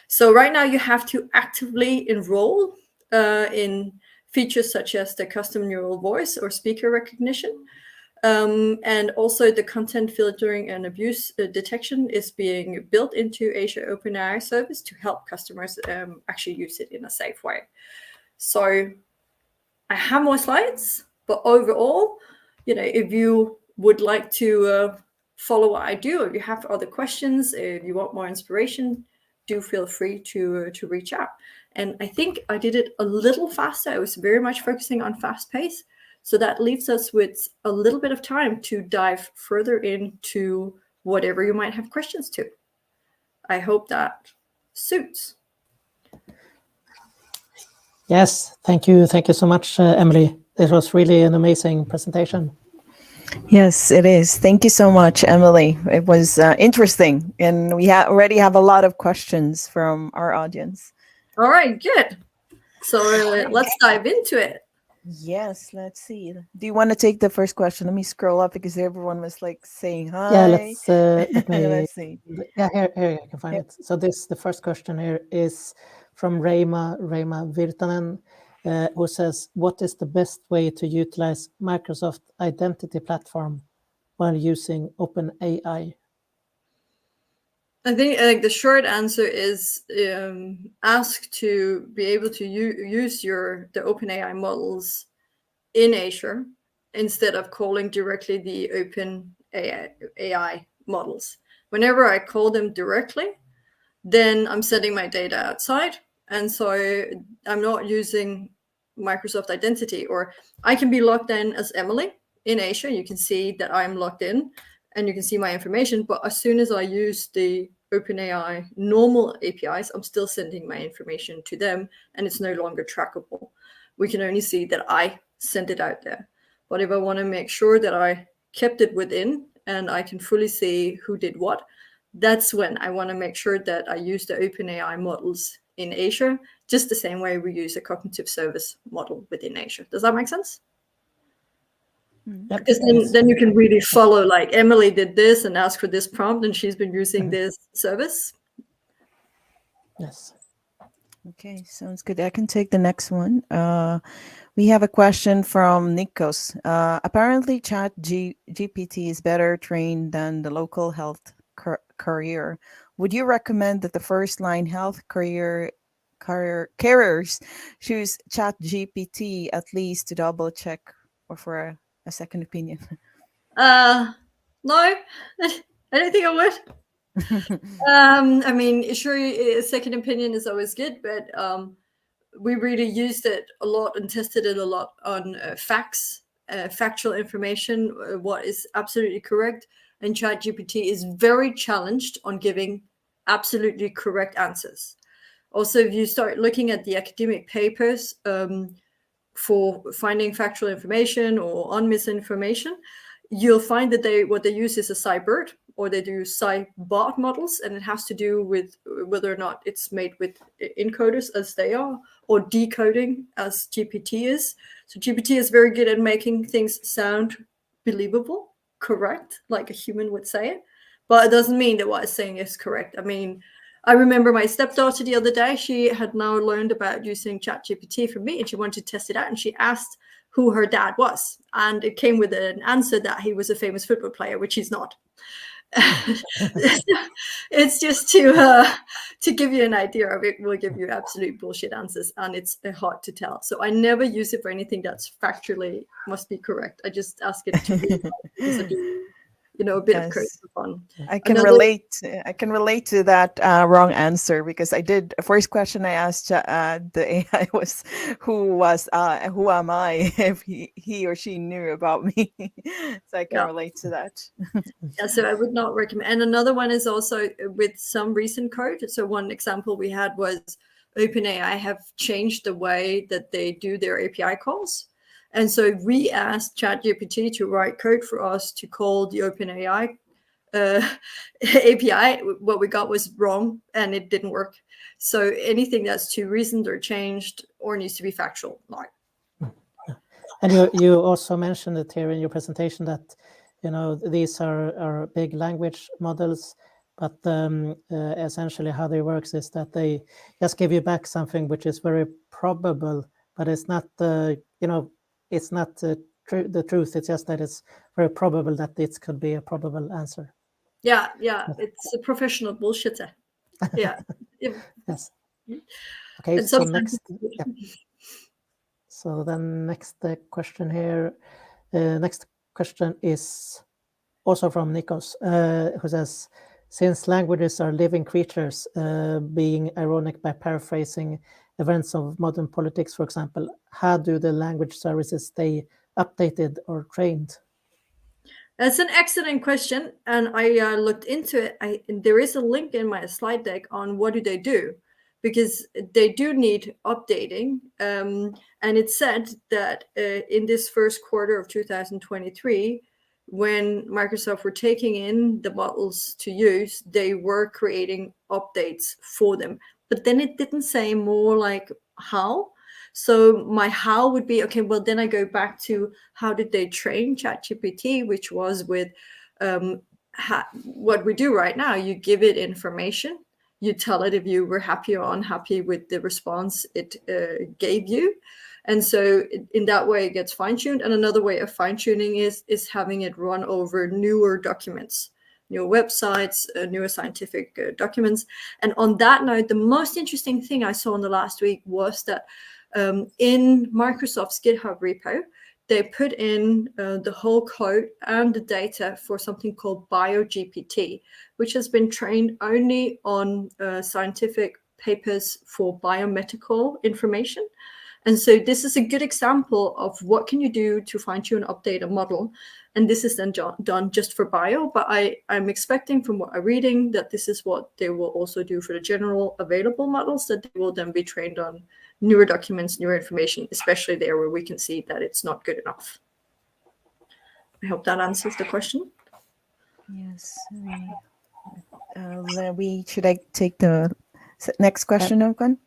So right now you have to actively enroll in features such as the custom neural voice or speaker recognition. And also the content filtering and abuse detection is being built into Azure OpenAI service to help customers actually use it in a safe way. So I have more slides, but overall, if you would like to follow what I do, if you have other questions, if you want more inspiration, do feel free to reach out. And I think I did it a little faster. I was very much focusing on fast pace. So that leaves us with a little bit of time to dive further into whatever you might have questions to. I hope that suits. Yes, thank you. Thank you so much, Emilie. This was really an amazing presentation. Yes, it is. Thank you so much, Emilie. It was interesting. And we already have a lot of questions from our audience. All right, good. So let's dive into it. Yes, let's see. Do you want to take the first question? Let me scroll up because everyone was like saying hi. Yeah, let me, let's see. Yeah, here I can find it. So the first question here is from Reima Virtanen, who says, what is the best way to utilize Microsoft Identity Platform while using OpenAI? I think the short answer is ask to be able to use the OpenAI models in Azure instead of calling directly the OpenAI models. Whenever I call them directly, then I'm sending my data outside. And so I'm not using Microsoft Identity, or I can be logged in as Emilie in Azure. You can see that I'm logged in and you can see my information. But as soon as I use the OpenAI normal APIs, I'm still sending my information to them and it's no longer trackable. We can only see that I sent it out there. But if I want to make sure that I kept it within and I can fully see who did what, that's when I want to make sure that I use the OpenAI models in Azure, just the same way we use a cognitive service model within Azure. Does that make sense? Yep. Because then you can really follow, like Emilie did this and ask for this prompt and she's been using this service. Yes. Okay, sounds good. I can take the next one. We have a question from Nikos. Apparently, GPT is better trained than the local health career. Would you recommend that the first-line health carriers choose ChatGPT at least to double-check or for a second opinion? No, I don't think I would. I mean, sure, a second opinion is always good, but we really used it a lot and tested it a lot on facts, factual information, what is absolutely correct. And ChatGPT is very challenged on giving absolutely correct answers. Also, if you start looking at the academic papers for finding factual information or on misinformation, you'll find that what they use is a cybird, or they do cybot models, and it has to do with whether or not it's made with encoders as they are, or decoding as GPT is. So GPT is very good at making things sound believable, correct, like a human would say it, but it doesn't mean that what it's saying is correct. I mean, I remember my stepdaughter the other day, she had now learned about using ChatGPT from me, and she wanted to test it out, and she asked who her dad was, and it came with an answer that he was a famous football player, which he's not. It's just to give you an idea of it. Will give you absolute bullshit answers, and it's hard to tell. So I never use it for anything that's factually must be correct. I just ask it to be, a bit of code for fun. I can relate to that wrong answer, because I did first question I asked the AI was who am I, if he or she knew about me. So I can relate to that. Yeah, so I would not recommend. And another one is also with some recent code. So one example we had was OpenAI have changed the way that they do their API calls. And so we asked ChatGPT to write code for us to call the OpenAI API. What we got was wrong, and it didn't work. So anything that's too recent or changed or needs to be factual, no. And you also mentioned it here in your presentation that these are big language models, but essentially how they work is that they just give you back something which is very probable, but it's not it's not the truth. It's just that it's very probable that it could be a probable answer. Yeah, it's a professional bullshitter. Yeah. Yes. Okay. So next. Yeah. So then next question here. Next question is also from Nikos, who says, since languages are living creatures, being ironic by paraphrasing events of modern politics, for example, how do the language services stay updated or trained? That's an excellent question, and I looked into it. There is a link in my slide deck on what do they do, because they do need updating. And it said that in this first quarter of 2023, when Microsoft were taking in the models to use, they were creating updates for them. But then it didn't say more like how. So my how would be, okay, well, then I go back to how did they train ChatGPT, which was with what we do right now. You give it information. You tell it if you were happy or unhappy with the response it gave you. And so in that way, it gets fine-tuned. And another way of fine-tuning is having it run over newer documents, newer websites, newer scientific documents. And on that note, the most interesting thing I saw in the last week was that in Microsoft's GitHub repo, they put in the whole code and the data for something called BioGPT, which has been trained only on scientific papers for biomedical information. And so this is a good example of what can you do to fine-tune, update a model. And this is then done just for bio, but I'm expecting from what I'm reading that this is what they will also do for the general available models, that they will then be trained on newer documents, newer information, especially there where we can see that it's not good enough. I hope that answers the question. Yes. Should I take the next question, Håkan?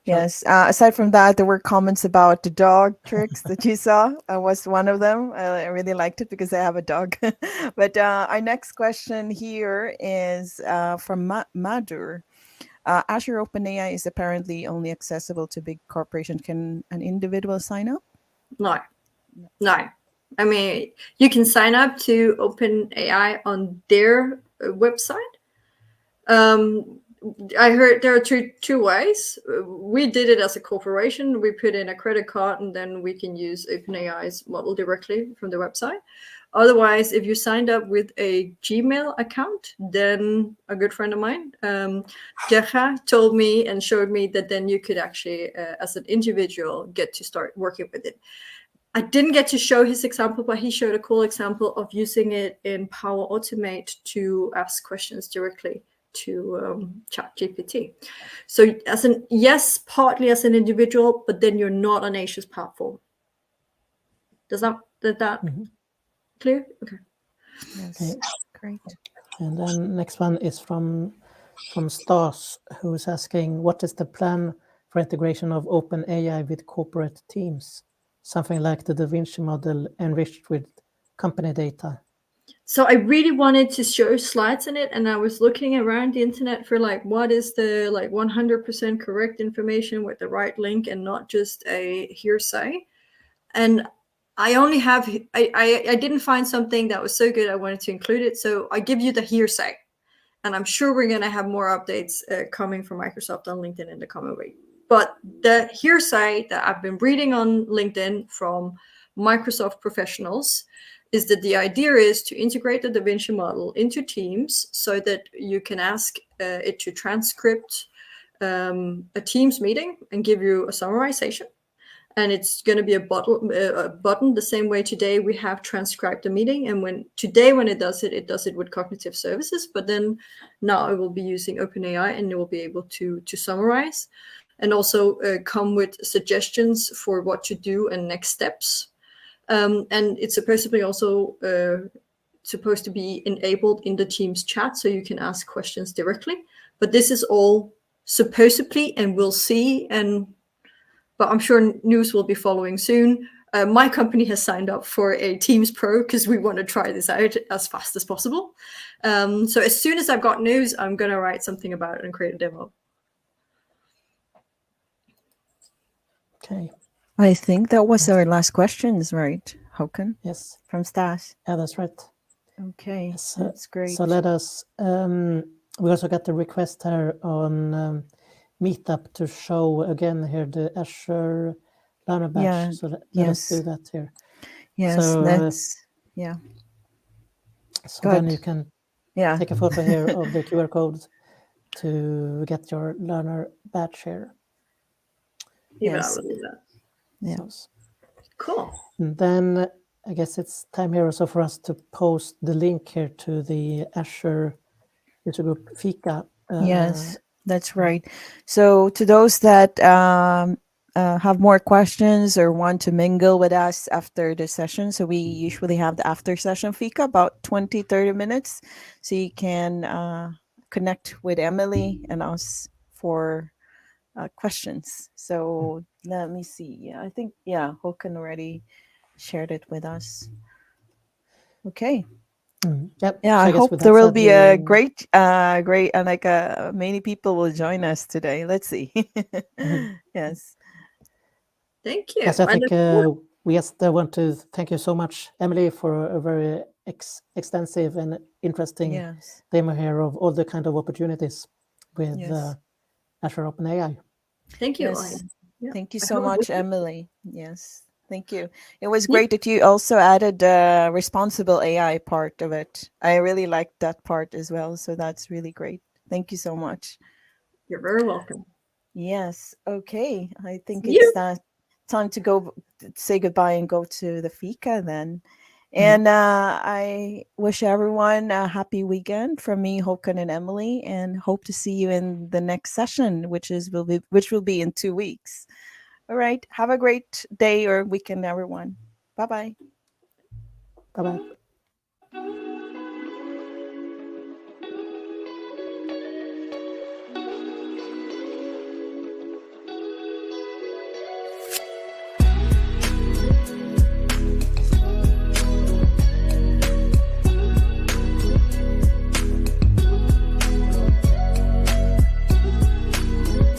Yes. Aside from that, there were comments about the dog tricks that you saw. I was one of them. I really liked it because I have a dog. But our next question here is from Madhur. Azure OpenAI is apparently only accessible to big corporations. Can an individual sign up? No. I mean, you can sign up to OpenAI on their website. I heard there are two ways. We did it as a corporation. We put in a credit card, and then we can use OpenAI's model directly from the website. Otherwise, if you signed up with a Gmail account, then a good friend of mine, Gerha, told me and showed me that then you could actually, as an individual, get to start working with it. I didn't get to show his example, but he showed a cool example of using it in Power Automate to ask questions directly to ChatGPT. So partly as an individual, but then you're not on Azure's platform. Did that clear? Okay. Yes. Okay. Great. And then next one is from Stas, who's asking, what is the plan for integration of OpenAI with corporate teams? Something like the Da Vinci model enriched with company data. So I really wanted to show slides in it, and I was looking around the internet for like what is the 100% correct information with the right link and not just a hearsay. And I only have I didn't find something that was so good I wanted to include it. So I give you the hearsay, and I'm sure we're gonna have more updates coming from Microsoft on LinkedIn in the coming week. But the hearsay that I've been reading on LinkedIn from Microsoft professionals is that the idea is to integrate the Da Vinci model into Teams so that you can ask it to transcript a Teams meeting and give you a summarization. And it's going to be a button the same way today we have transcribed the meeting. And when it does it with cognitive services. But then now it will be using OpenAI, and it will be able to summarize and also come with suggestions for what to do and next steps. And it's supposedly also supposed to be enabled in the Teams chat, so you can ask questions directly. But this is all supposedly, and we'll see. But I'm sure news will be following soon. My company has signed up for a Teams Pro because we want to try this out as fast as possible. So as soon as I've got news, I'm going to write something about it and create a demo. Okay. I think that was our last questions, right, Håkan? Yes. From Stas. Yeah, that's right. Okay, So, that's great. So let us, we also got the request here on Meetup to show again here the Azure Learner badge. Yeah, So let yes. us do that here. Yes, So, that's, yeah. So Good. then you can Yeah. take a photo here of the QR code to get your Learner badge here. Yes. I will do that. Yeah. So, cool. And then I guess it's time here also for us to post the link here to the Azure User Group Fika. Yes, that's right. So to those that have more questions or want to mingle with us after the session, so we usually have the after session Fika, about 20-30 minutes. So you can connect with Emilie and us for questions. So let me see. Yeah, I think, Håkan already shared it with us. Okay. Yep. Yeah, So I guess hope with there that will said, be a great, and many people will join us today. Let's see. Yes. Thank you. Yes, I think we just want to thank you so much, Emilie, for a very extensive and interesting demo here of all the kind of opportunities with Azure OpenAI. Thank you. Yes. Yeah. Thank you so much, Emilie. Yes. Thank you. It was great that you also added the responsible AI part of it. I really liked that part as well. So that's really great. Thank you so much. You're very welcome. Yes. Okay. I think it's time to go say goodbye and go to the Fika then. And I wish everyone a happy weekend from me, Håkan and Emilie, and hope to see you in the next session, which will be in 2 weeks. All right. Have a great day or weekend, everyone. Bye-bye. Bye-bye.